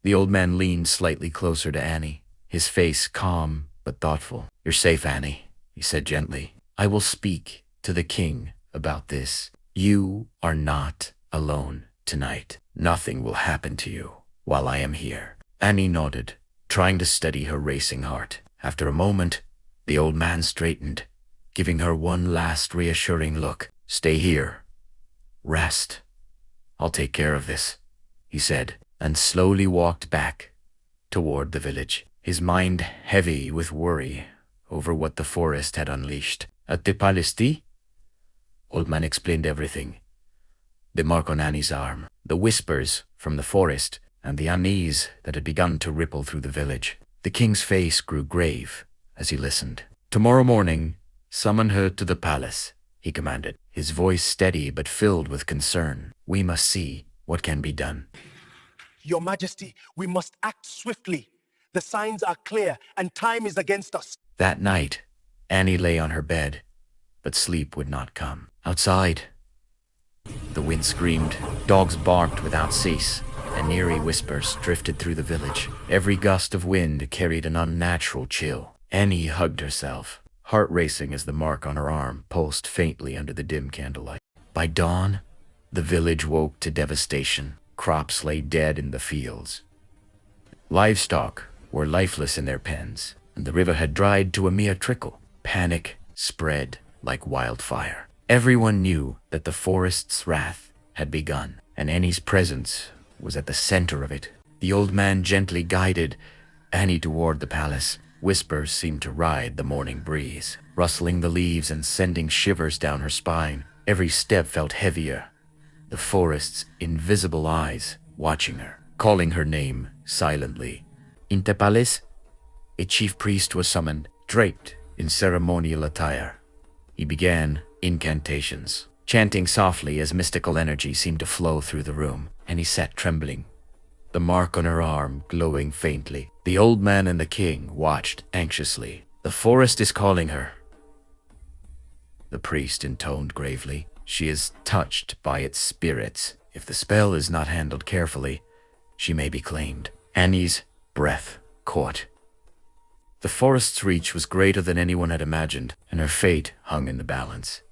The old man leaned slightly closer to Annie, his face calm but thoughtful. "You're safe, Annie," he said gently. "I will speak to the king about this. You are not alone tonight. Nothing will happen to you while I am here." Annie nodded, trying to steady her racing heart. After a moment, the old man straightened, giving her one last reassuring look. "Stay here. Rest. I'll take care of this," he said, and slowly walked back toward the village, his mind heavy with worry over what the forest had unleashed. At the Palesti, old man explained everything. The mark on Annie's arm, the whispers from the forest, and the unease that had begun to ripple through the village. The king's face grew grave as he listened. "Tomorrow morning, summon her to the palace," he commanded, his voice steady but filled with concern. "We must see what can be done." Your Majesty, we must act swiftly. The signs are clear, and time is against us. That night, Annie lay on her bed, but sleep would not come. Outside, the wind screamed, dogs barked without cease, and eerie whispers drifted through the village. Every gust of wind carried an unnatural chill. Annie hugged herself, heart racing as the mark on her arm pulsed faintly under the dim candlelight. By dawn, the village woke to devastation. Crops lay dead in the fields. Livestock were lifeless in their pens, and the river had dried to a mere trickle. Panic spread like wildfire. Everyone knew that the forest's wrath had begun, and Annie's presence was at the center of it. The old man gently guided Annie toward the palace. Whispers seemed to ride the morning breeze, rustling the leaves and sending shivers down her spine. Every step felt heavier, the forest's invisible eyes watching her, calling her name silently. In the palace, a chief priest was summoned, draped in ceremonial attire. He began incantations, chanting softly as mystical energy seemed to flow through the room, and he sat trembling, the mark on her arm glowing faintly. The old man and the king watched anxiously. "The forest is calling her," the priest intoned gravely. "She is touched by its spirits. If the spell is not handled carefully, she may be claimed." Annie's breath caught. The forest's reach was greater than anyone had imagined, and her fate hung in the balance.